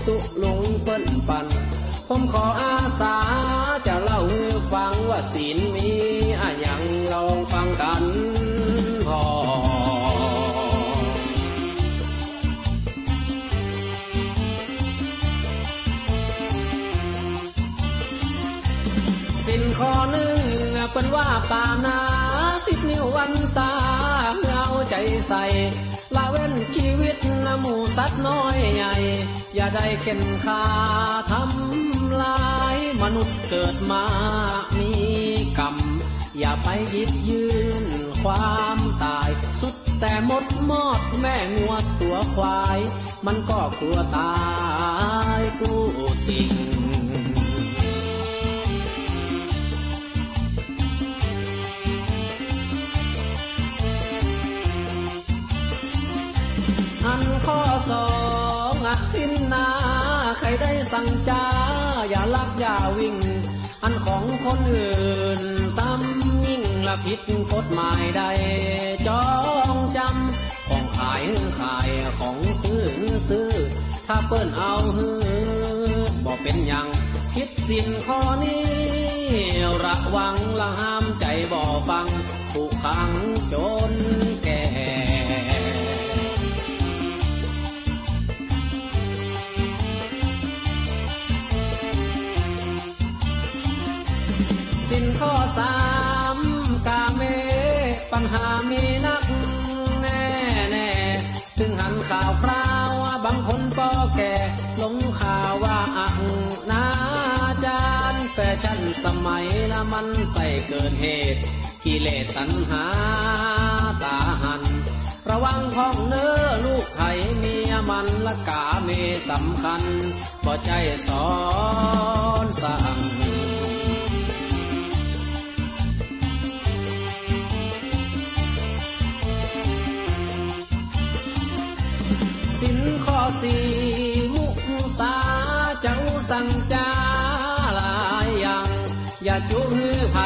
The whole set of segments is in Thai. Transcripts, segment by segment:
ตุลุงเปิ้นปันผมขออาสาจะเล่าให้ฟังว่าศีลมีอะหยังลองฟังกันพอศีลข้อหนึ่งเป็นว่าปานา10 นิ้ววันตาเอาใจใส่ละเว้นชีวิตหมู่สัตว์น้อยใหญ่อย่าได้เข็นฆ่าทำลายมนุษย์เกิดมามีกรรมอย่าไปหยิบยืนความตายสุดแต่หมดมอดแม่งัวตัวควายมันก็กลัวตายกู้สิ่งอันข้อ2ทินนาใครได้สั่งจาอย่าลักอย่าวิ่งอันของคนอื่นซ้ำยิ่งละผิดกฎหมายใดจองจำของขายของซื้อถ้าเปิ้นเอาฮือบ่เป็นหยังคิดสินข้อนี้ระวังละห้ามใจบ่ฟังถูกขังจนแก่สินข้อ3กาเมปัญหามีนักแน่ถึงหันข่าวคราวบางคนปอแก่ลงข่าวว่าอักนาจารแฟชั่นสมัยละมันใส่เกินเหตุกิเลสตัณหาตาหันระวังพ้องเนื้อลูกไข่เมียมันละกาเมสำคัญบ่ใจสอนสั่งสินข้อ4มุสาเจ้าสั่งจาหลายอย่างอย่าจุหือไผ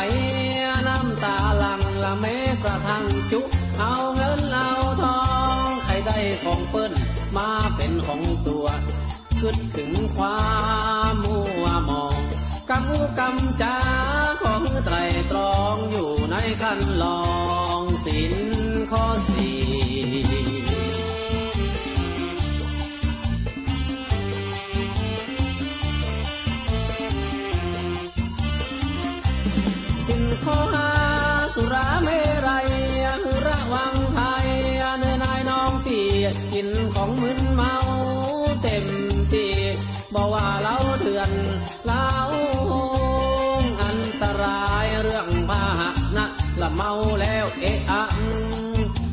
น้ำตาหลั่งละแม้กระทั่งจุเอาเงินเอาทองใครได้ของเปิ้นมาเป็นของตัวคิดถึงความมัวมองกำกำจาของไตรตรองอยู่ในขั้นลองสินข้อ4สินข้อ5สุราเมรัยระวังภัยเนื้อนายน้องปีกินของมึนเมาเต็มตีบอกว่าเหล้าเถื่อนเหล้าอันตรายเรื่องพาหนะละเมาแล้วเอะอะ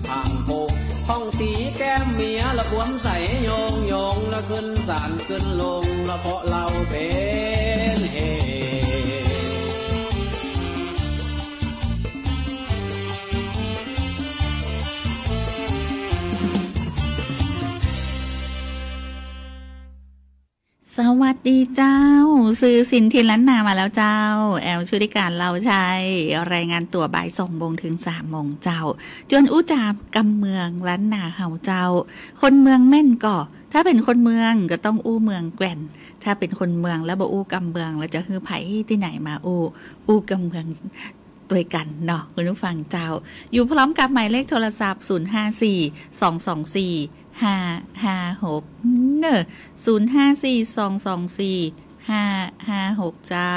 ผ่างโปกห้องตีแก้มเมียละบวมใส่โยงละขึ้นศาลขึ้นลงละเพราะเราเป็นเหสวัสดีเจ้าซื้อสินทินล้านนามาแล้วเจ้าแอลชุดิการเราใช้รายงานตัวบ่าย2 โมงถึง3 โมงเจ้าจวนอุจาบกำเมืองล้านนาเฮาเจ้าคนเมืองแม่นก่อถ้าเป็นคนเมืองก็ต้องอู้เมืองแก่นถ้าเป็นคนเมืองแล้วบ่อู้กำเมืองแล้วจะฮือไผที่ไหนมาอู้กำเมืองตัวกันเนาะคุณผู้ฟังเจ้าอยู่พร้อมกับหมายเลขโทรศัพท์054-224-556เนอะ054-224-556เจ้า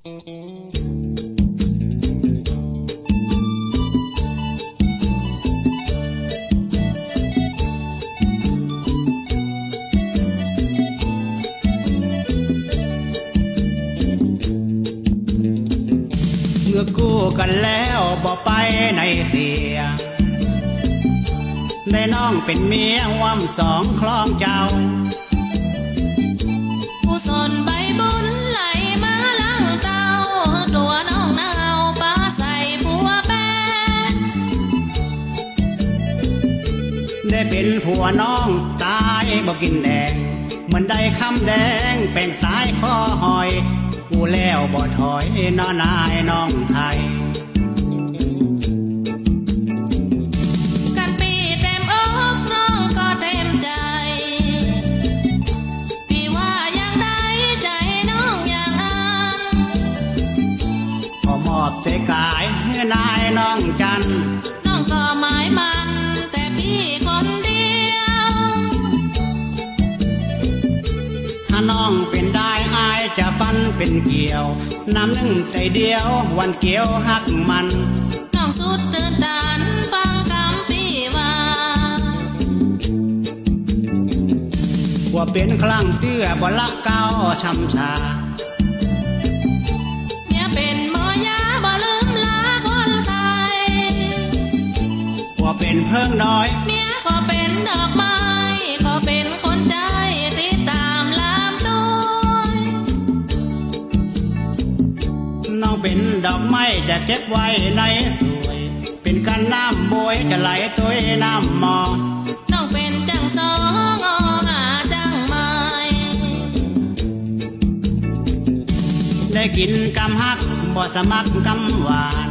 เมื่อกู้กันแล้วบ่ไปในเสียได้น้องเป็นเมียว่ำสองคลองเจ้ากุศลใบบุญไหลมาล้างเต้าตัวน้องนาวป้าใส่ผัวแป้ได้เป็นผัวน้องตายบ่กินแดงเหมือนได้คำแดงแป่งสายคอหอยกูแล้วบ่ถอยน้อนายน้องไทยกันปีเต็มอกน้องก็เต็มใจพี่ว่าอย่างใดใจน้องอย่างนั้นขอมอบใจกายให้นายน้องจันน้องก็หมายมันแต่พี่คนเดียวถ้าน้องเป็นได้อายจะฟันเป็นเกี่ยวน้ำหนึ่งใจเดียววันเกี่ยวหักมันน้องสุดตื่นตันฟังคำพี่ว่าเป็นคลั่งเตื้อบ่ละเก้าช้ำชาเนี่ยเป็นหมอยาบ่ลืมลาคนไทยว่าเป็นเพิ่งน้อยเมียขอเป็นดอกไม้ขอเป็นคนใจติดตามลามตัวน้องเป็นดอกไม้จะเก็บไว้ในสวยเป็นกันน้ำบวยจะไหลตัวน้ำมอน้องเป็นจังสองอหาจังไม้ได้กินกำฮักบ่สมัครกำหวาน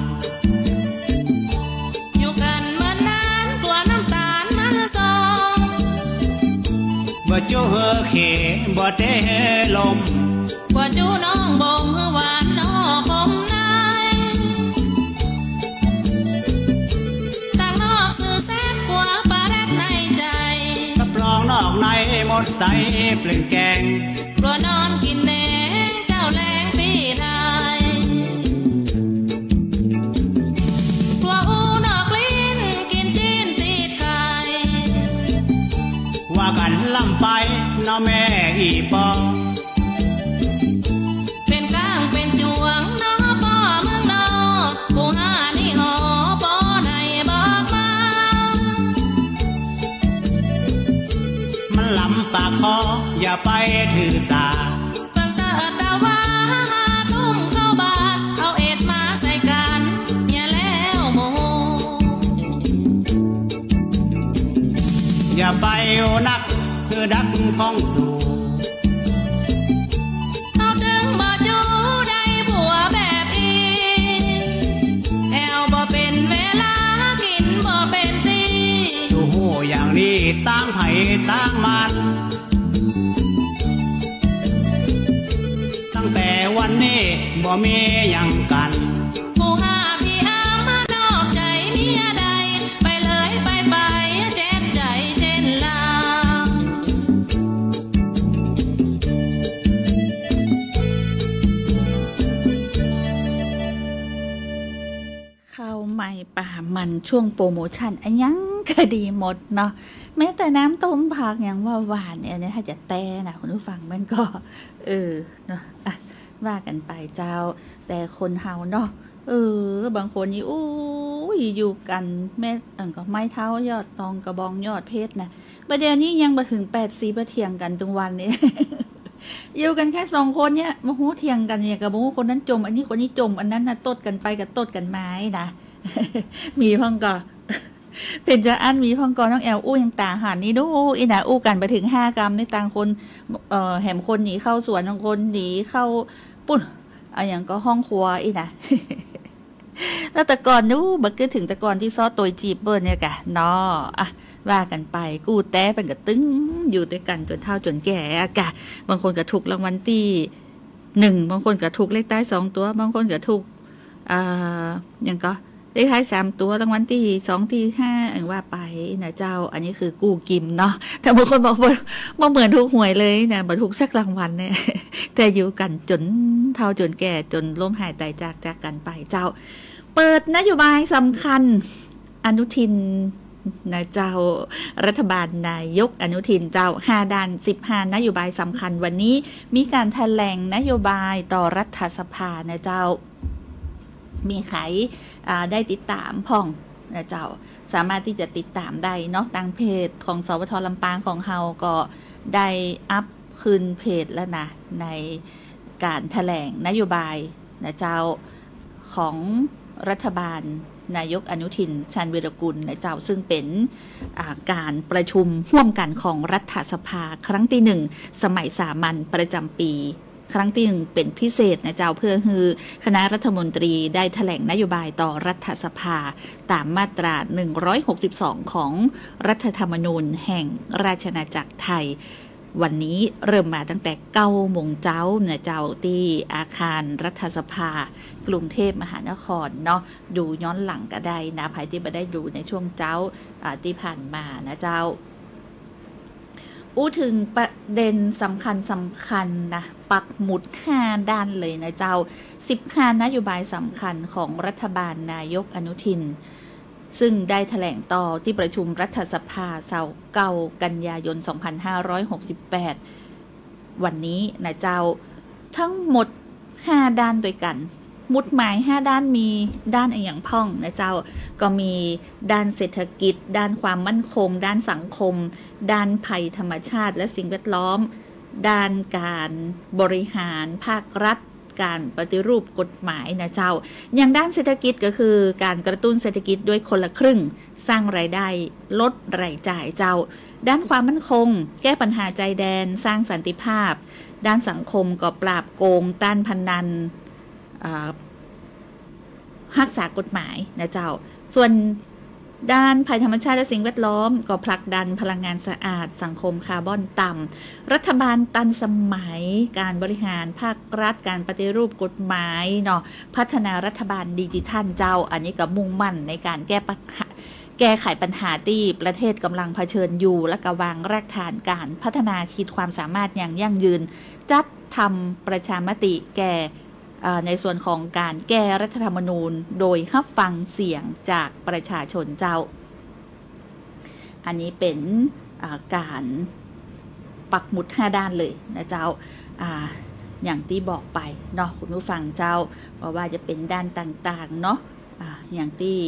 อยู่กันเมื่อนานกลัวน้ำตาลมันซองบ่จูเฮอเขบ่เตะลมบ่จูน้องบ่มหวานน้อคมนายต่างนอกสื่อแซ่บกว่าปลาแรดในใจรับรองนอกในหมดใสเปลี่ยนแกงกลัวนอนกินแหนงเจ้าแรงพี่ไทยกลัวอูนอกลิ้นกินจีนติดไข่ว่ากันล่ำไปน้อแม่อีปอเป็นก้างเป็นจวงน้อพ่อเมืองนอผู้หานี่หอปอในบอกมามันลำปากคออย่าไปถือสาตั้งแต่ตะวันทุ่มเข้าบ้านเอาเอ็ดมาใส่กันอย่าแล้วโมอย่าไปโอนักคือดักพ้องสู่เอาดึงบ่จูได้ผัวแบบอีแอวบ่เป็นเวลากินบ่เป็นตีสู้อย่างนี้ตั้งไผ่ตั้งมันตั้งแต่วันนี้บ่มีหยังกันผู้หาพี่อามานอกใจเมียใดไปเลยไปเจ็บใจเช่นลาข้าวใหม่ป่ามันช่วงโปรโมชั่นอันยังก็ดีหมดเนาะแม้แต่น้ำต้มผักอย่างว่าหวานเนี่ยถ้าจะแต่นะคุณผู้ฟังมันก็เนาะว่ากันไปเจ้าแต่คนเฮาเนาะบางคนนี่อู้อยู่กันแม่ก็ไม้เท้ายอดตองกระบองยอดเพชรนะประเดี๋ยวนี้ยังมาถึง8-4ประเทียงกันตรงวันนี้ อยู่กันแค่2คนเนี่ยมาหูเทียงกันเนี่ยกับหูคนนั้นจมอันนี้คนนี้จมอันนั้นนะตดกันไปกับตดกันไม้นะ มีพ่องก็เป็นจะอันมีพ่องกอน้องแอลอู้ยังต่างหันนี่ดูอีน่ะอู้กันไปถึง5 กรัมในต่างคนแหมคนหนีเข้าสวนบางคนหนีเข้าปุ่นอย่างก็ห้องครัวอีน่ะ แล้วแต่ก่อนนู้บักก็ถึงแต่ก่อนที่ซอตัวจีบเบิ้ลเนี่ยกะเนาะว่ากันไปกูแต้เป็นกระตึ้งอยู่ด้วยกันจนเฒ่าจนแก่กะบางคนก็ถูกรางวัลที่1บางคนก็ถูกเลขใต้2ตัวบางคนก็ถูกอย่างก็ ได้ท้าย3ตัวรางวัลที่2ที่5อันว่าไปนะเจ้าอันนี้คือกู้กิมเนาะแต่บางคนบอกว่าเหมือนถูกหวยเลยนะบ่ถูกสักรางวัลเนี่ยแต่อยู่กันจนเฒ่าจนแก่จนล้มหายตายจากกันไปเจ้าเปิดนโยบายสำคัญอนุทินนะเจ้ารัฐบาลนายกอนุทินเจ้า5ด้าน15นโยบายสำคัญวันนี้มีการแถลงนโยบายต่อรัฐสภานะเจ้ามีใครได้ติดตามพ่องนะเจ้าสามารถที่จะติดตามได้เนาะทางเพจของสวทลำปางของเฮาก็ได้อัพขึ้นเพจแล้วนะในการแถลงนโยบายนะเจ้าของรัฐบาลนายกอนุทินชาญวีรกุลนะเจ้าซึ่งเป็นการประชุมร่วมกันของรัฐสภาครั้งที่1สมัยสามัญประจำปีครั้งที่1เป็นพิเศษนะเจ้าเพื่อให้คณะรัฐมนตรีได้แถลงนโยบายต่อรัฐสภาตามมาตรา162ของรัฐธรรมนูญแห่งราชอาณาจักรไทยวันนี้เริ่มมาตั้งแต่9 โมงเช้าเนี่ยเจ้าที่อาคารรัฐสภากรุงเทพมหานครเนาะดูย้อนหลังก็ได้นะใครที่ไม่ได้ดูในช่วงเช้าที่ผ่านมานะเจ้าถึงประเด็นสำคัญนะปักหมุด5ด้านเลยนะเจ้า15นโยบายสำคัญของรัฐบาลนายกอนุทินซึ่งได้แถลงต่อที่ประชุมรัฐสภาเสาร์9 กันยายน 2568วันนี้นะเจ้าทั้งหมด5ด้านด้วยกันหมุดหมาย5ด้านมีด้านอย่างพ่องนะเจ้าก็มีด้านเศรษฐกิจด้านความมั่นคงด้านสังคมด้านภัยธรรมชาติและสิ่งแวดล้อมด้านการบริหารภาครัฐการปฏิรูปกฎหมายนะเจ้าอย่างด้านเศรษฐกิจก็คือการกระตุ้นเศรษฐกิจด้วยคนละครึ่งสร้างรายได้ลดรายจ่ายเจ้าด้านความมั่นคงแก้ปัญหาชายแดนสร้างสันติภาพด้านสังคมก็ปราบโกงต้านพนันรักษากฎหมายนะเจ้าส่วนด้านภัยธรรมชาติและสิ่งแวดล้อมก็ผลักดันพลังงานสะอาดสังคมคาร์บอนต่ำรัฐบาลทันสมัยการบริหารภาครัฐการปฏิรูปกฎหมายเนาะพัฒนารัฐบาลดิจิทัลเจ้าอันนี้ก็มุ่งมั่นในการแก้ไขปัญหาที่ประเทศกำลังเผชิญอยู่และก็วางรากฐานการพัฒนาขีดความสามารถอย่างยั่งยืนจัดทำประชามติแก่ในส่วนของการแก้รัฐธรรมนูญโดยรับฟังเสียงจากประชาชนเจ้าอันนี้เป็นการปักหมุด5ด้านเลยนะเจ้าอย่างที่บอกไปเนาะคุณผู้ฟังเจ้าว่าจะเป็นด้านต่างๆเนาะอย่างที่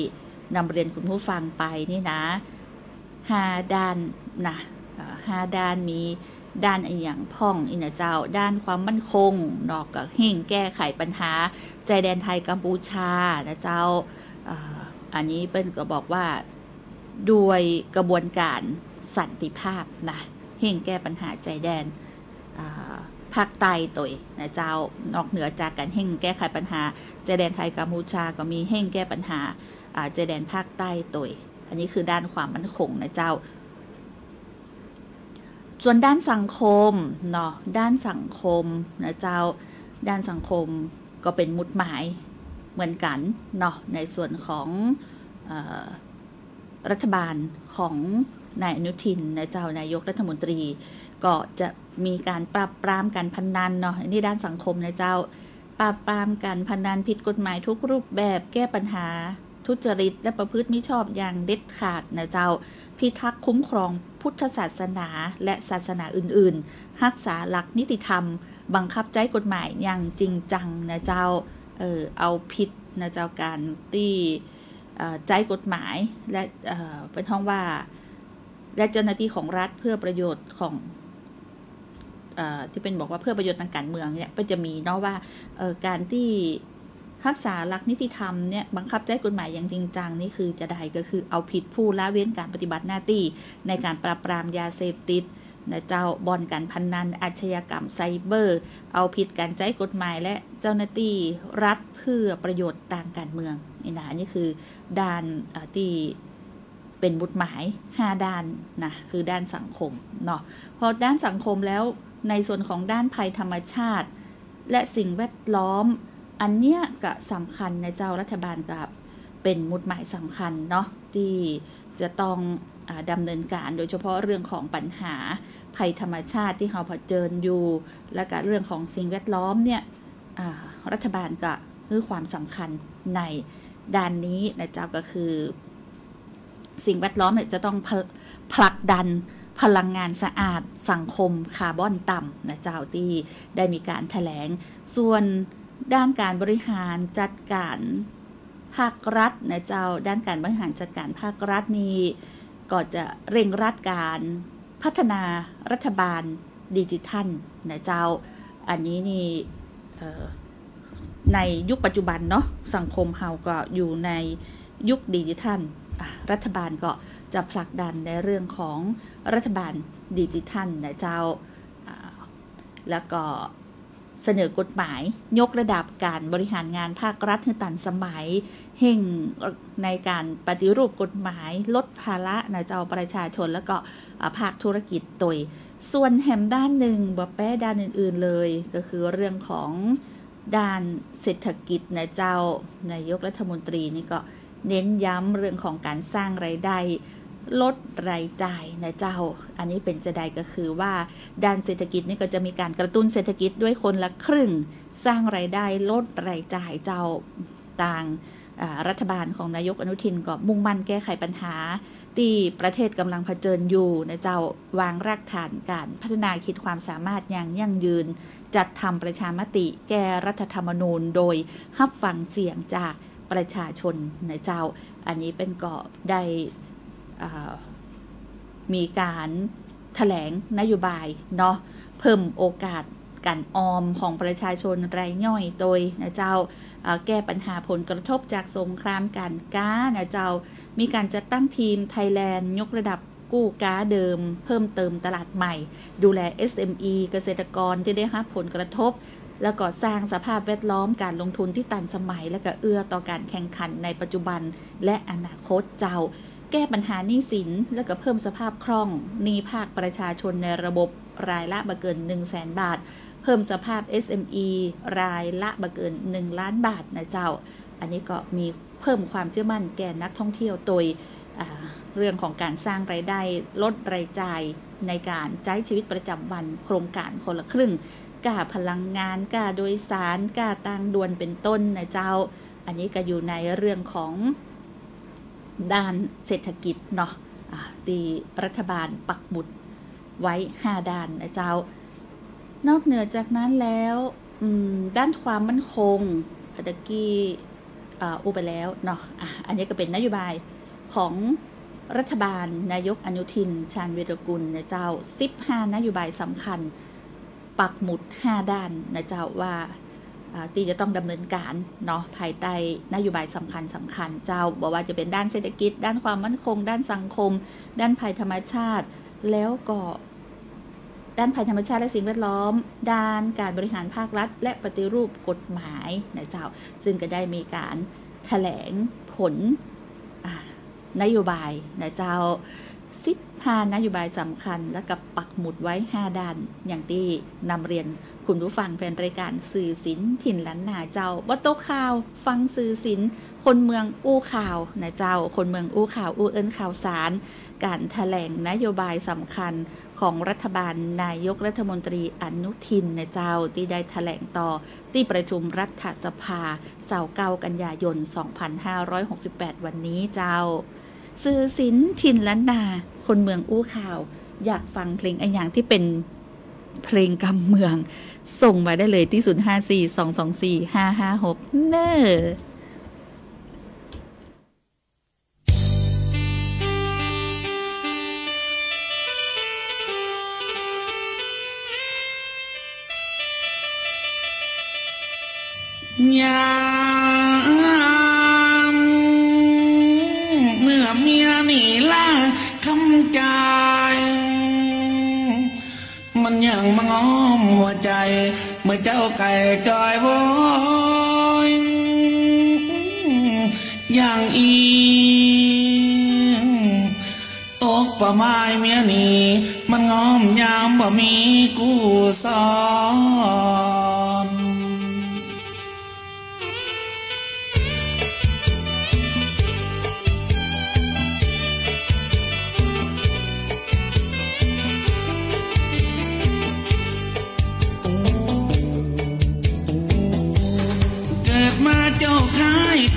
นำเรียนคุณผู้ฟังไปนี่นะ5ด้านนะ5ด้านมีด้านอย่างพ่องอินะเจ้าด้านความมั่นคงนอกจากเห่งแก้ไขปัญหาใจแดนไทยกัมพูชานะเจ้าอันนี้เป็นก็บอกว่าด้วยกระบวนการสันติภาพนะเห่งแก้ปัญหาใจแดนภาคใต้ตัวนะเจ้านอกเหนือจากการเห่งแก้ไขปัญหาใจแดนไทยกัมพูชาก็มีเห่งแก้ปัญหาใจแดนภาคใต้ตัวอันนี้คือด้านความมั่นคงนะเจ้าส่วนด้านสังคมเนาะด้านสังคมนะเจ้าด้านสังคมก็เป็นหมุดหมายเหมือนกันเนาะในส่วนของรัฐบาลของนายอนุทินนะเจ้านายกรัฐมนตรีก็จะมีการปราบปรามการพนันเนาะนี่ด้านสังคมนะเจ้าปราบปรามการพนันผิดกฎหมายทุกรูปแบบแก้ปัญหาทุจริตและประพฤติมิชอบอย่างเด็ดขาดนะเจ้าพิทักษ์คุ้มครองพุทธศาสนาและศาสนาอื่นๆรักษาหลักนิติธรรมบังคับใช้กฎหมายอย่างจริงจังนะเจ้าเอาผิดนะเจ้าการที่ใช้กฎหมายและเป็นห้องว่าและเจ้าหน้าที่ของรัฐเพื่อประโยชน์ของที่เป็นบอกว่าเพื่อประโยชน์ทางการเมืองเนี่ยก็จะมีเนาะว่าการที่รักษาหลักนิติธรรมเนี่ยบังคับใช้กฎหมายอย่างจริงจังนี่คือจะได้ก็คือเอาผิดผู้ละเว้นการปฏิบัติหน้าที่ในการปราบปรามยาเสพติดนะเจ้าบ่อนการพนันอาชญากรรมไซเบอร์เอาผิดการใช้กฎหมายและเจ้าหน้าที่รัฐเพื่อประโยชน์ทางการเมืองนี่นะนี่คือด้านที่เป็นหมุดหมาย5ด้านนะคือด้านสังคมเนาะพอด้านสังคมแล้วในส่วนของด้านภัยธรรมชาติและสิ่งแวดล้อมอันเนี้ยก็สำคัญนะเจ้ารัฐบาลกับ เป็นมุดหมายสำคัญเนาะที่จะต้องดำเนินการโดยเฉพาะเรื่องของปัญหาภัยธรรมชาติที่เราเผชิญอยู่และก็เรื่องของสิ่งแวดล้อมเนี่ยรัฐบาลก็ให้ความสำคัญในด้านนี้นะเจ้าก็คือสิ่งแวดล้อมเนี่ยจะต้องผลักดันพลังงานสะอาดสังคมคาร์บอนต่ำนะเจ้าที่ได้มีการแถลงส่วนด้านการบริหารจัดการภาครัฐนะเจ้าด้านการบริหารจัดการภาครัฐนี้ก็จะเร่งรัดการพัฒนารัฐบาลดิจิทัลนะเจ้าอันนี้นี่ในยุคปัจจุบันเนาะสังคมเราก็อยู่ในยุคดิจิทัลรัฐบาลก็จะผลักดันในเรื่องของรัฐบาลดิจิทัลนะเจ้าแล้วก็เสนอกฎหมายยกระดับการบริหารงานภาครัฐให้ทันสมัยเห่งในการปฏิรูปกฎหมายลดภาระนะเจ้าประชาชนแล้วก็ภาคธุรกิจโดยส่วนแหมด้านหนึ่งบ่แป้ด้านอื่นๆเลยก็คือเรื่องของด้านเศรษฐกิจนะเจ้านายกรัฐมนตรีนี่ก็เน้นย้ำเรื่องของการสร้างรายได้ลดรายจ่ายนะเจ้าอันนี้เป็นจะใดก็คือว่าด้านเศรษฐกิจนี่ก็จะมีการกระตุ้นเศรษฐกิจด้วยคนละครึ่งสร้างรายได้ลดรายจ่ายเจ้าต่างรัฐบาลของนายกอนุทินก็มุ่งมั่นแก้ไขปัญหาที่ประเทศกำลังเผชิญอยู่นะเจ้าวางรากฐานการพัฒนาขีดความสามารถอย่างยั่งยืนจัดทำประชามติแก้รัฐธรรมนูญโดยรับฟังเสียงจากประชาชนนะเจ้าอันนี้เป็นก็ได้มีการแถลงนโยบายเนาะเพิ่มโอกาสการออมของประชาชนรายย่อยโดยนะเจ้าแก้ปัญหาผลกระทบจากสงครามการค้านะเจ้ามีการจัดตั้งทีมไทยแลนด์ยกระดับกู้ค้าเดิมเพิ่มเติมตลาดใหม่ดูแล SME เกษตรกรที่ได้รับผลกระทบแล้วก็สร้างสภาพแวดล้อมการลงทุนที่ทันสมัยและก็เอื้อต่อการแข่งขันในปัจจุบันและอนาคตเจ้าแก้ปัญหาหนี้สินแล้วก็เพิ่มสภาพคล่องหนี้ภาคประชาชนในระบบรายละบ่เกิน 100,000 บาทเพิ่มสภาพ SME รายละบ่เกิน1ล้านบาทนะเจ้าอันนี้ก็มีเพิ่มความเชื่อมั่นแก่นักท่องเที่ยวโดยเรื่องของการสร้างรายได้ลดรายจ่ายในการใช้ชีวิตประจำวันโครงการคนละครึ่งก้าพลังงานก้าโดยสารก้าทางด่วนเป็นต้นนะเจ้าอันนี้ก็อยู่ในเรื่องของด้านเศรษฐกิจเนาะที่รัฐบาลปักหมุดไว้5ด้านนะเจ้านอกเหนือจากนั้นแล้วด้านความมั่นคงตะกี้ไปแล้วเนาะอันนี้ก็เป็นนโยบายของรัฐบาลนายกอนุทินชาญวีรกุลนะเจ้า15นโยบายสำคัญปักหมุด5ด้านนะเจ้าว่าที่จะต้องดำเนินการเนาะภายใต้นโยบายสำคัญเจ้าบอกว่าจะเป็นด้านเศรษฐกิจด้านความมั่นคงด้านสังคมด้านภัยธรรมชาติแล้วก็ด้านภัยธรรมชาติและสิ่งแวดล้อมด้านการบริหารภาครัฐและปฏิรูปกฎหมายนะเจ้าซึ่งก็ได้มีการแถลงผลนโยบายนะเจ้า15นโยบายสำคัญและกับปักหมุดไว้5ด้านอย่างที่นำเรียนคุณผู้ฟังเป็นรายการสื่อศิลป์ถิ่นล้านนาเจ้าบ่ตกข่าวฟังสื่อศิลป์คนเมืองอู้ข่าวนะเจ้าคนเมืองอู้ข่าวอู้เอิ้นข่าวสารการแถลงนโยบายสำคัญของรัฐบาลนายกรัฐมนตรีอนุทินนะเจ้าที่ได้แถลงต่อที่ประชุมรัฐสภา29กันยายน2568วันนี้เจ้าสื่อศิลป์ถิ่นล้านนาคนเมืองอู้ข่าวอยากฟังเพลงอันอย่างที่เป็นเพลงกำเมืองส่งมาได้เลยที่0542245556เน้อยามเมื่อเมียนี่ล่าคำใจมันยังมาง้อมหัวใจเมื่อเจ้าไก่จอยโวยอย่างอีตกป่าไม้เมียนี่มันง้อมยามบ่มีกูสอน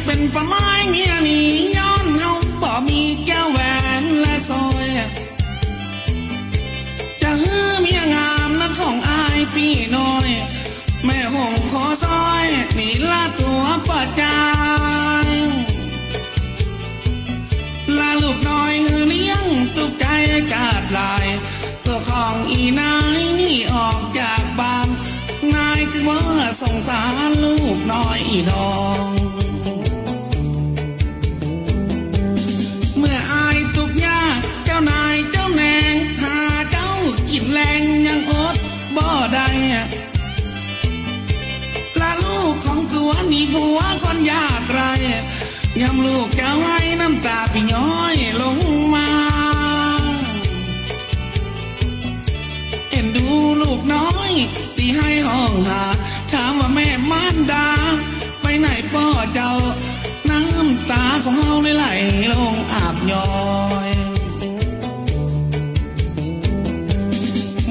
เป็นป้าไม้เมียนี่ย้อนเฮาบ่มีแก้วแหวนและสร้อยจะฮื้อเมียงามนักของอายพี่น้อยแม่หงขอซอยนี่ละตัวประจานลาลูกน้อยเฮือเลี้ยงตุกใจกาดลายตัวของอีนายนี่ออกจากบ้านนายจึงว่าสงสารลูกน้อยอีดองเมื่ออายตุกยากเจ้านายเจ้าแนงหาเจ้ากินแรงยังอดบ่ได้ลาลูกของตัวนี่ผัวคนยากไรยำลูกเจ้าให้น้ำตาพี่ย้อยลงมาเอ็นดูลูกน้อยที่ให้ห้องหาถามว่าแม่มารดาไปไหนพ่อเจ้าน้ำตาของเฮาไหลลงอาบย้อย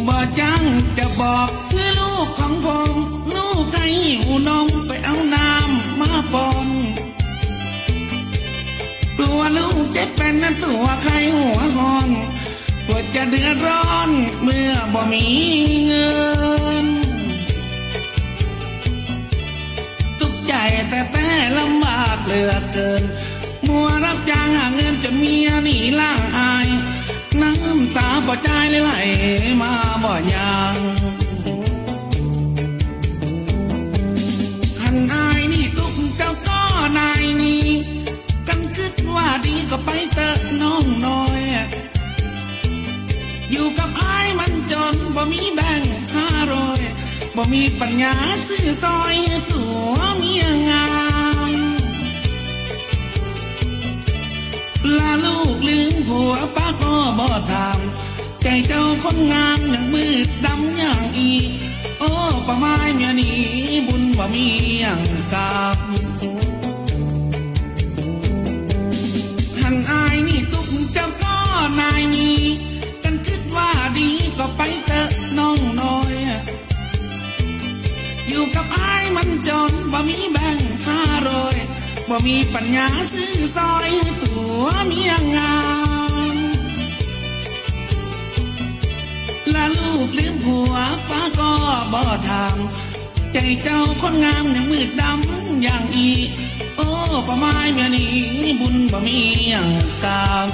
บ่จังจะบอกคือลูกของผมลูกให้หิวนมไปเอาน้ำมาปนกลัวลูกเจ็บเป็นนั้นตัวใครหัวหอนกลัวจะเดือดร้อนเมื่อบ่มีเงินทุกใจแต่ลำบากเหลือเกินมัวรับจ้างหาเงินจนเมียหนีล่างอายน้ำตาบ่ใจไหลมาบ่ยางหันอายนี่ตุกเจ้าก็นายนี่กันคิดว่าดีก็ไปเตอะน้องน้อยอยู่กับอายมันจนบ่มีแบ่ง500บ่มีปัญญาซื้อซอยตัวเมียงามลาลูกลืมผัวป้าก็บ่ถามใจเจ้าคนงามอย่างมืดดำอย่างอีโอ้ป้าไม้เมียนี้บุญบ่มีอย่างกับหันอายนี่ตุกเจ้าก็นายนี้กันคิดว่าดีก็ไปเตอะน้องน้อยอยู่กับอายมันจนบ่มีแบ่ง500บ่มีปัญญาซื้อซอยตัวเมียงามลาลูกลืมผัวป้าก็บ่ถามใจเจ้าคนงามอย่างมืดดำอย่างอีโอ้ป้าไม้เมียนี้บุญบ่มีอย่างกับ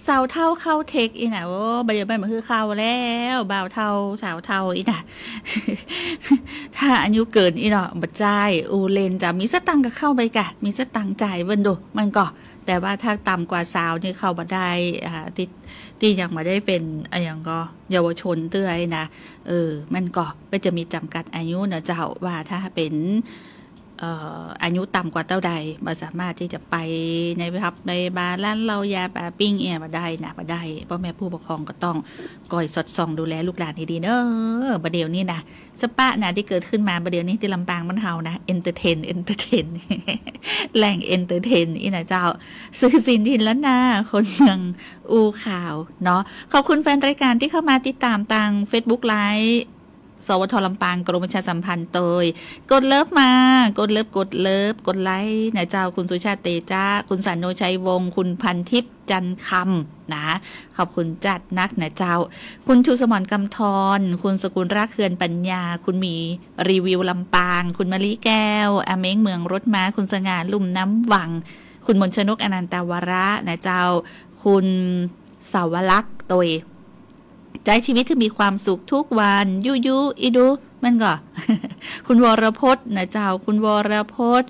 สาวเท่าเข้าเทคอีน่ะโอ้บ่ได้มันคือเข้าแล้วบ่าวเท่าสาวเท่าอีน่ะ ถ้าอายุเกินอีเนาะบ่จ่ายอูเลนจะมีสตังค์ก็เข้าไปกะมีสตังค์จ่ายเบิ่นดูมันก็แต่ว่าถ้าต่ำกว่าสาวนี่เข้าบ่ได้ที่ยังบ่ได้เป็นอะไรอย่างก็เยาวชนเตื้อยนะมันก็จะมีจำกัดอายุนะเจ้าว่าถ้าเป็นอายุต่ำกว่าเท่าใดบ่สามารถที่จะไปในผับในบาร์ร้านเหล้ายาปาปิ้งบ่ได้นะบ่ได้พ่อแม่ผู้ปกครองก็ต้องคอยสอดส่องดูแลลูกหลานให้ดีเด้อบ่เดี๋ยวนี้นะสปะนะที่เกิดขึ้นมาบ่เดี๋ยวนี้ที่ลำปางมันเฮานะเอนเตอร์เทน แหล่งเอนเตอร์เทนอีนะเจ้าสื่อสินทินล้านนาคนเมืองอูข่าวเนาะขอบคุณแฟนรายการที่เข้ามาติดตามทาง Facebook Liveสวทลำปางกรมประชาสัมพันธ์เตยกดเลิฟมากดเลิฟกดไลค์นะเจ้าคุณสุชาติเตจ้าคุณสันโนชัยวงศ์คุณพันทิพย์จันคำนะขอบคุณจัดนักนะเจ้าคุณชูสมรกำธรคุณสกุลรักเขื่อนปัญญาคุณมีรีวิวลำปางคุณมะลิแก้วอาเม้งเมืองรถม้าคุณสง่าลุ่มน้ำวังคุณมนชนกอนันตวระนะเจ้าคุณสาวลักษณ์ตยใจชีวิตที่มีความสุขทุกวันยุอีดูมันก็ คุณวรพจน์นะเจ้าคุณวรพจน์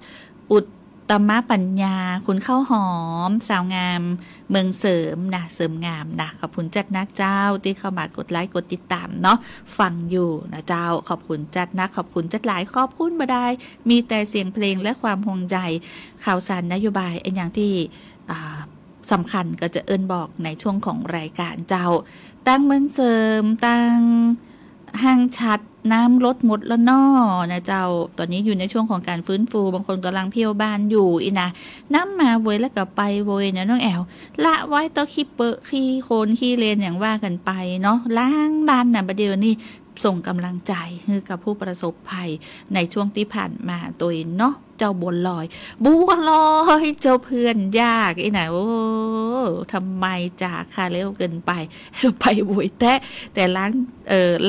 อุตตมปัญญาคุณข้าวหอมสาวงามเมืองเสริมนะเสริมงามนะขอบคุณจัดนักเจ้าที่เข้ามากดไลค์กดติดตามเนาะฟังอยู่นะเจ้าขอบคุณจัดนักขอบคุณจัดหลายขอบคุณบ่ได้มีแต่เสียงเพลงและความห่วงใยข่าวสารนโยบายอย่างที่สำคัญก็จะบอกในช่วงของรายการเจ้าตั้งเมืองเสริมตั้งห้างชัดน้ำลดหมดแล้วน้อนะเจ้าตอนนี้อยู่ในช่วงของการฟื้นฟูบางคนกำลังเที่ยวบ้านอยู่อีนะน้ำมาเวยแล้วก็ไปเวยนะน้องแอวละไว้ต่อขี้เปอะขี้โคลนขี้เลนอย่างว่ากันไปเนาะล้างบ้านนะประเดี๋ยวนี้ส่งกำลังใจให้กับผู้ประสบภัยในช่วงที่ผ่านมาโดยเนาะเจ้าบัวลอยเจ้าเพื่อนยากไอ้ไหนโอ้ทำไมจากค่าเร็วเกินไปบวยแต่ล้าง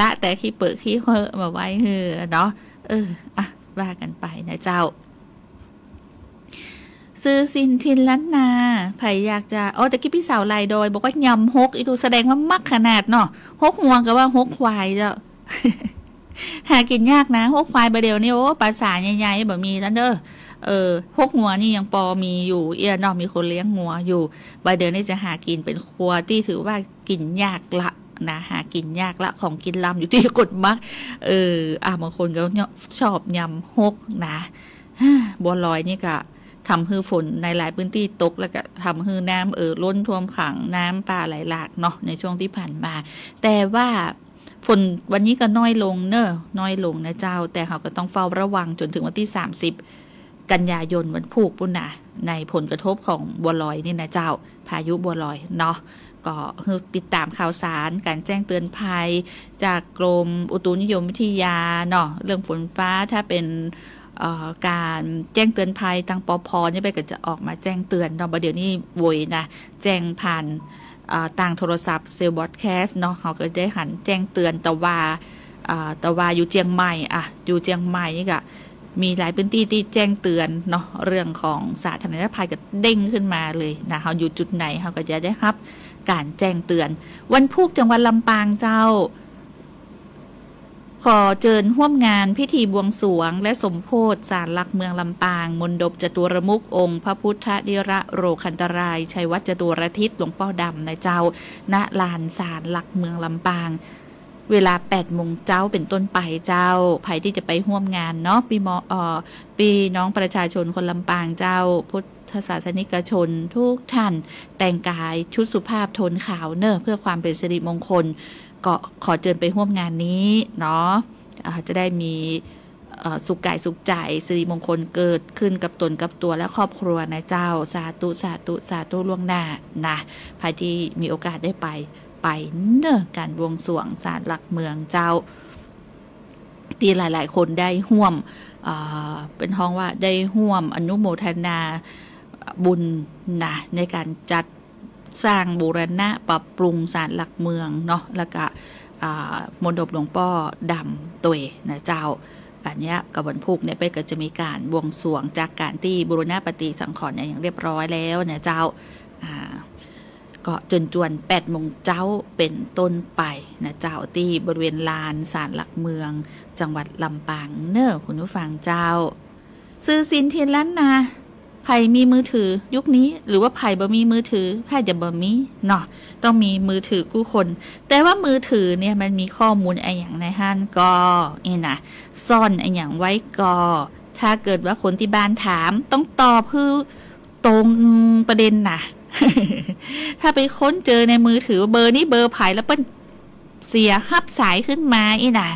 ละแต่ขี้เปิดขี้เหอะมาไว้เนาะว่ากันไปนะเจ้าซื้อสินทินล้านนาไผอยากจะตะกี้พี่สาวไลโดยบอกว่ายำฮกอีดูแสดงว่ามักขนาดเนาะฮกหัวก็ว่าฮกควายเจ้า หากินยากนะฮกควายประเดี๋ยวนี้โอ้ภาษาใหญ่ๆแบบมีแล้วเด้อฮกหัวนี่ยังมีอยู่เนาะมีคนเลี้ยงหัวอยู่ประเดี๋ยวนี้จะหากินเป็นครัวที่ถือว่ากินยากละนะหากินยากละของกินลำอยู่ที่กดมักบางคนก็ชอบยำฮกนะบัวลอยนี่ก็ทำให้ฝนในหลายพื้นที่ตกแล้วก็ทำให้น้ำล้นท่วมขังน้ำป่าไหลหลากเนาะในช่วงที่ผ่านมาแต่ว่าฝนวันนี้ก็น้อยลงน้อยลงนะเจ้าแต่เขาก็ต้องเฝ้าระวังจนถึงวันที่30กันยายนวันพุธปุ่นนะในผลกระทบของบัวลอยนี่นะเจ้าพายุบัวลอยเนาะก็ติดตามข่าวสารการแจ้งเตือนภัยจากกรมอุตุนิยมวิทยาเนาะเรื่องฝนฟ้าถ้าเป็นการแจ้งเตือนภัยทางปภ.นี่ไปก็จะออกมาแจ้งเตือนเนาะเดี๋ยวนี้โวยนะแจ้งผ่านต่างโทรศัพท์เซลล์บอดแคสต์เนาะเขาก็ได้หันแจ้งเตือนแต่ว่าอยู่เชียงใหม่อยู่เชียงใหม่นี่ก็มีหลายพื้นที่ที่แจ้งเตือนเนาะเรื่องของสาธารณภัยก็เด้งขึ้นมาเลยนะเขาอยู่จุดไหนเขาก็จะได้รับการแจ้งเตือนวันพุธจังหวัดลำปางเจ้าขอเชิญร่วมงานพิธีบวงสรวงและสมโภชศาลหลักเมืองลำปางมณฑปจตุรมุของค์พระพุทธดิระโรคันตรายชัยวัฒน์จตุรทิศหลวงพ่อดำในเจ้าณลานศาลหลักเมืองลำปางเวลา 8 โมงเจ้าเป็นต้นไปเจ้าใครที่จะไปร่วมงานเนาะปีน้องประชาชนคนลำปางเจ้าพุทธศาสนิกชนทุกท่านแต่งกายชุดสุภาพโทนขาวเพื่อความเป็นสิริมงคลก็ขอเชิญไปร่วมงานนี้เนาะจะได้มีสุขกายสุขใจสิริมงคลเกิดขึ้นกับตนกับตัวและครอบครัวนะเจ้าสาธุสาธุสาธุล่วงหน้านะใครที่มีโอกาสได้ไปการบวงสรวงศาลหลักเมืองเจ้าที่หลายๆคนได้ร่วมเป็นห้องว่าได้ร่วมอนุโมทนาบุญนะในการจัดสร้างบูรณะปรับปรุงศาลหลักเมืองเนาะแล้วก็มณฑปหลวงพ่อดำตัวนะเจ้าอันนี้กับวันพุธเนี่ยไปก็จะมีการบวงสรวงจากการที่บูรณะปฏิสังขรณ์อย่างเรียบร้อยแล้วเนี่ยเจ้า ก็จนจวน8 โมงเจ้าเป็นต้นไปนะเจ้าที่บริเวณลานศาลหลักเมืองจังหวัดลำปางเนอะคุณผู้ฟังเจ้าซื้อสินเทียนล้านนาไผ่มีมือถือยุคนี้หรือว่าไผ่บ่มีมือถือไผ่จะบ่มีเนาะต้องมีมือถือกู้คนแต่ว่ามือถือเนี่ยมันมีข้อมูลไอ้อย่างในห้านก็นี่นะซ่อนไอ้อย่างไว้ก็ถ้าเกิดว่าคนที่บ้านถามต้องตอบเพื่อตรงประเด็นนะ ถ้าไปค้นเจอในมือถือเบอร์นี้เบอร์ไผ่แล้วเปิ้นเสียหับสายขึ้นมาอีน่ะ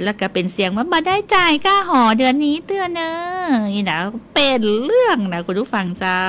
แล้วก็เป็นเสียงว่ามาได้จ่ายค่าหอเดือนนี้เตือนเนอะอีน่ะเป็นเรื่องนะคุณผู้ฟังเจ้า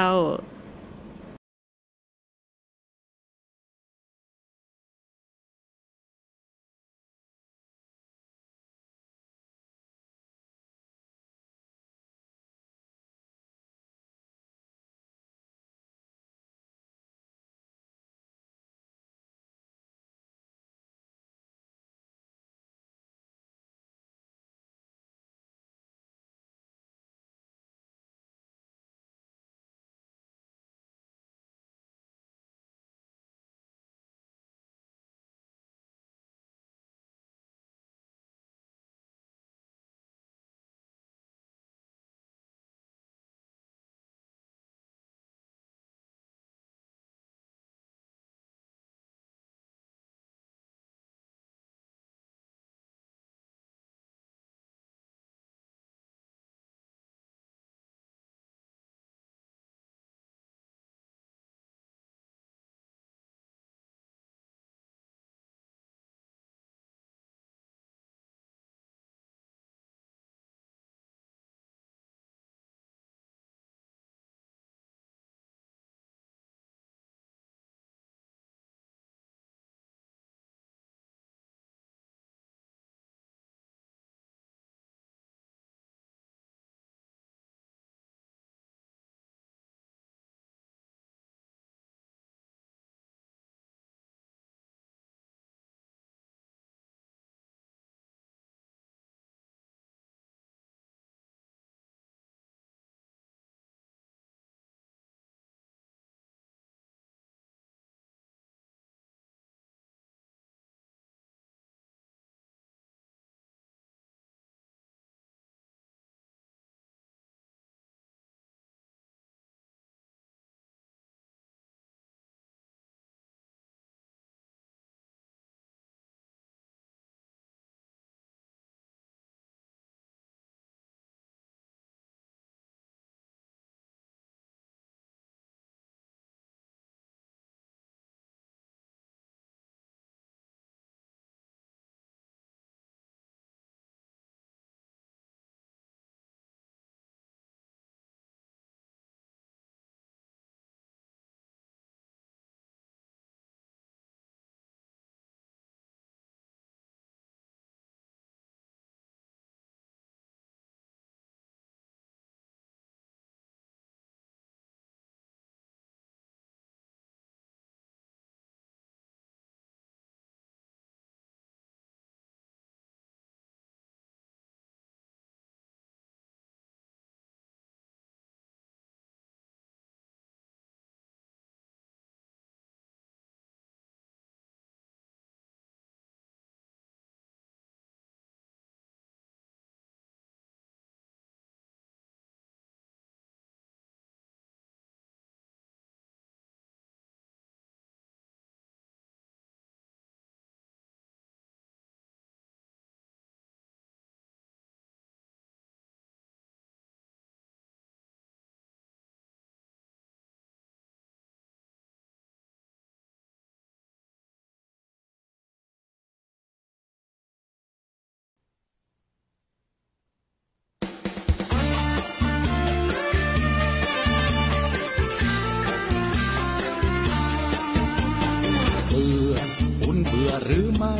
หรือไม่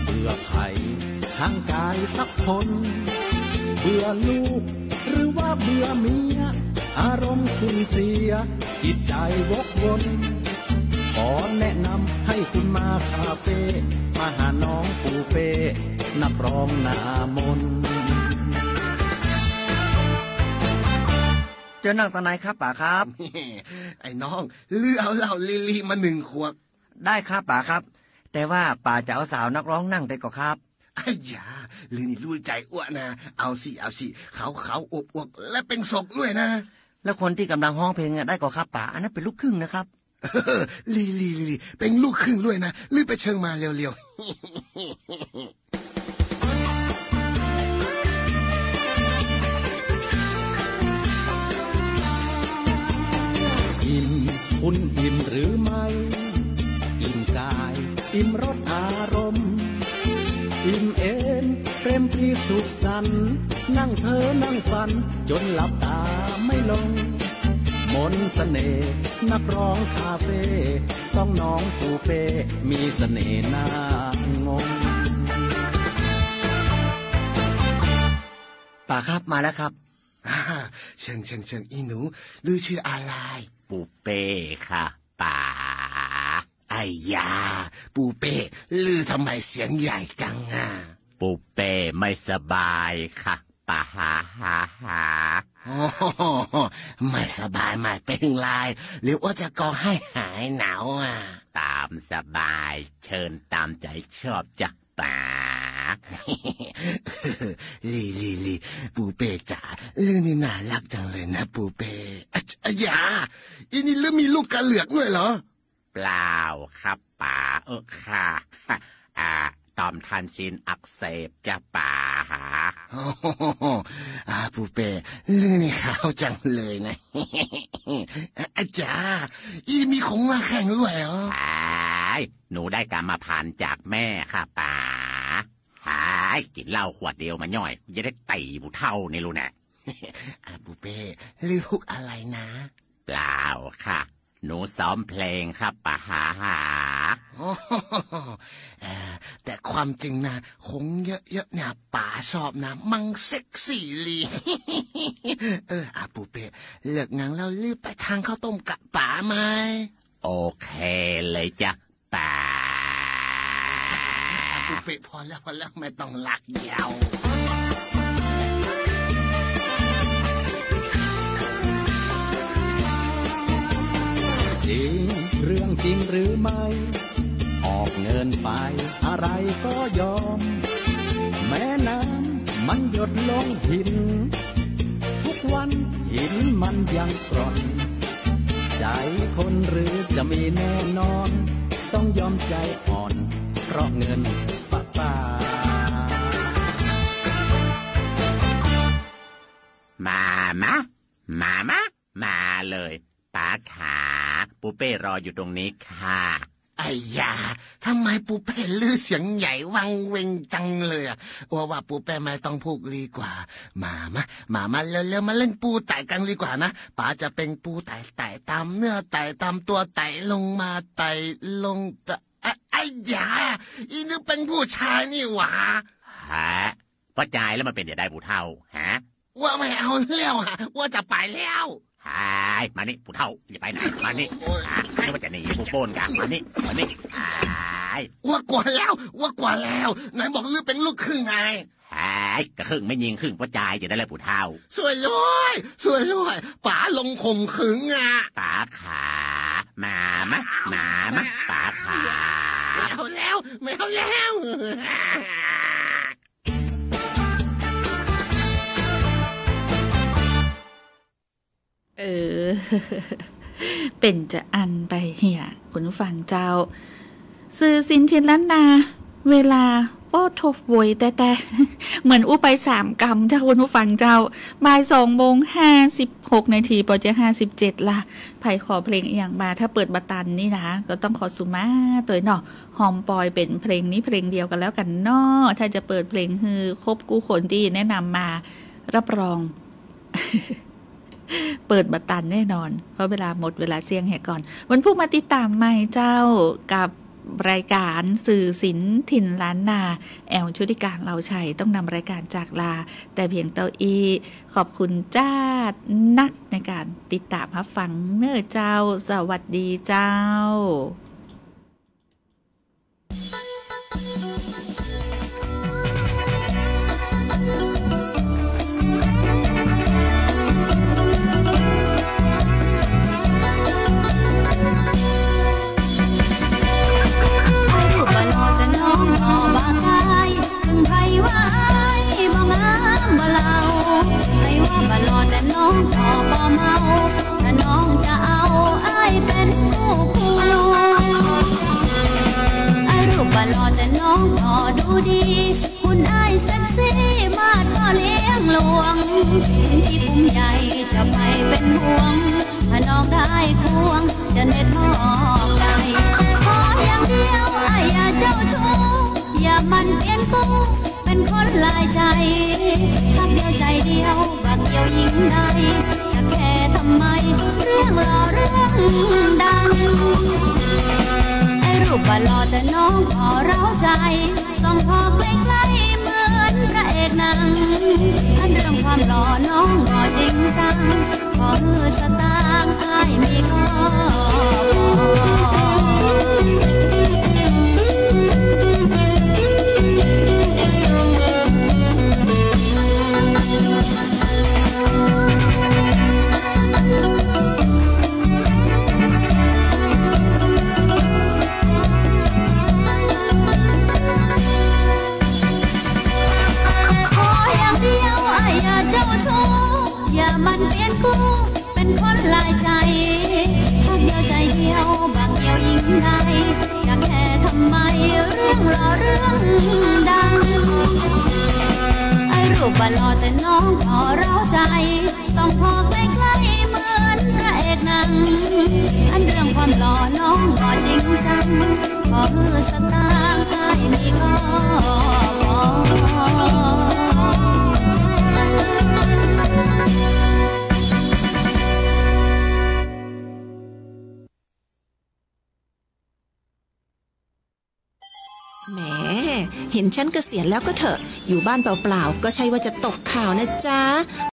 เบื่อใครทางกายสักคนเบื่อลูกหรือว่าเบื่อเมียอารมณ์คุณเสียจิตใจวกวนขอแนะนำให้คุณมาคาเฟ่มาหาน้องปูเป้นักร้องหน้ามนต์ เจอนั่งตอนไหนครับป๋าครับ ไอ้น้องลือเอาเหล้าลิลีมา1 ขวดได้ครับป๋าครับแต่ว่าป๋าจะเอาสาวนักร้องนั่งไปก่อนครับไอ้ยาลือนี่รู้ใจอ้วนนะเอาสิเขาอวบและเป็นศกด้วยนะแล้วคนที่กำลังร้องเพลงได้ก่อนครับป๋าอันนั้นเป็นลูกครึ่งนะครับลีเป็นลูกครึ่งด้วยนะลือไปเชิงมาเร็วๆอิ่มคุณอิ่มหรือไม่อิ่มกายอิ่มรสอารมณ์อิ่มเอ็นเต็มที่สุขสันต์นั่งเธอนั่งฝันจนหลับตาไม่ลงมนต์เสน่ห์นักร้องคาเฟ่ต้องน้องปูเป้มีเสน่ห์น่างงป๋าครับมาแล้วครับเชิงอีหนูลือชื่ออะไรปูเป้ค่ะป๋าไอ้ยาปูเป้ลือทำไมเสียงใหญ่จังอ่ะปูเป้ไม่สบายค่ะป๋าหาไม่สบายไม่เป็นไรหรือว่าจะก่อให้หายหนาวอ่ะตามสบายเชิญตามใจชอบจ้ะป๋าลีปูเป้จ๋าลือนี่น่ารักจังเลยนะปูเป้ยาอีนี่ลือมีลูกกระเหลือกด้วยเหรอเปล่าครับป๋าค่ะต่อมทอนซิลอักเสบจะป๋าหาปูเป้ลือนี่ขาวจังเลยนะอาจารย์อีมีของมาแข่งด้วยเหรอหนูได้กรรมพันธุ์จากแม่ค่ะป๋ากินเหล้าขวดเดียวมาย่อยจะได้ตีบุเท่านี่รู้แน่ปูเป้ลือฮุกอะไรนะเปล่าค่ะหนูซ้อมเพลงครับป๋าหาแต่ความจริงนะคงเยอะๆเนี่ยป๋าชอบนะมังเซ็กซี่ลีปูเป้เลิกงานแล้วรีบไปทางข้าวต้มกะป๋าไหมโอเคเลยจ้ะป๋าปูเป้พอแล้วไม่ต้องลักยาวเรื่องจริงหรือไม่ออกเงินไปอะไรก็ยอมแม่น้ำมันหยดลงหินทุกวันหินมันยังกร่อนใจคนหรือจะมีแน่นอนต้องยอมใจอ่อนเพราะเงินป้ามาเลยป๋าขาปูเป้รออยู่ตรงนี้ค่ะไอ้ยาทำไมปูเป้ลือเสียงใหญ่วังเวงจังเลยว่าปูเป้ไม่ต้องพูกลีกว่ามาเร็วมาเล่นปูไต่กันดีกว่านะป๋าจะเป็นปูไต่ตามเนื้อไต่ตามตัวไต่ลงมาไต่ลงไอ้ยาอีนึกเป็นผู้ชายนี่หว่าป้าใจแล้วมันเป็นอย่าได้ผู้เฒ่าว่าไม่เอาแล้วว่าจะไปแล้วมานี่ผู้เฒ่าอย่าไปไหนมานี่ไม่ว่าจะหนีผู้โป้นกันมานี่ว่ากว่าแล้วไหนบอกลือเป็นลูกครึ่งไงกระครึ่งไม่ยิงครึ่งป้าใจจะได้เลยผู้เฒ่าสวยเลยป๋าลงข่มขึงป๋าขามาป๋าขาไม่เอาแล้วเป็นจะอันไปเหี่ยคุณผู้ฟังเจ้าสื่อสินเทียนล้านนาเวลาป้อทบโวยแต่เหมือนอู้ไป3 กำเจ้าคุณผู้ฟังเจ้าบ่าย 2:56 นาทีปอจะ57ละไผ่ขอเพลงอย่างมาถ้าเปิดบัตันนี่นะก็ต้องขอสุมาตัวเนาะหอมปอยเป็นเพลงนี้เพลงเดียวกันแล้วกันเนาะถ้าจะเปิดเพลงคือครบกู้คนที่แนะนำมารับรองเปิดบัตันแน่นอนเพราะเวลาหมดเวลาเสี่ยงแหกก่อนวันพรุ่งมาติดตามใหม่เจ้ากับรายการสื่อศิลป์ถิ่นล้านนาแอลชุติการเราชัยต้องนำรายการจากลาแต่เพียงเต้าอีขอบคุณจ้านักในการติดตามรับฟังเนื้อเจ้าสวัสดีเจ้า องได้ควงจะเน็ตมอบใจขออย่างเดียวอย่าเจ้าชู้อย่ามันเปลี่ยนกูเป็นคนหลายใจพักเดียวใจเดียวบักเดียวยิ่งใดจะแค่ทำไมเรื่องรอเรื่องดังไอ้รูปบ่หล่อแต่น้องขอเร้าใจส่องพอใกล้ๆเหมือนพระเอกหนังอันเรื่องความหล่อน้องก็จริงจังขอมือสตางค์อ้ายมีก็มันเปลี่ยนกูเป็นคนหลายใจพักเดียวใจเดียวบางเดียวยิ่งใดอยากแค่ทำไมเรื่องรอเรื่องดังไอ้รูปบ่หล่อแต่น้องขอเร้าใจส่องพอใกล้ๆเหมือนพระเอกหนังอันเรื่องความหล่อน้องก็จริงจังขอมือสตางค์ให้มีก็พอแหมเห็นฉันเกษียณแล้วก็เถอะอยู่บ้านเปล่าๆก็ใช่ว่าจะตกข่าวนะจ๊ะ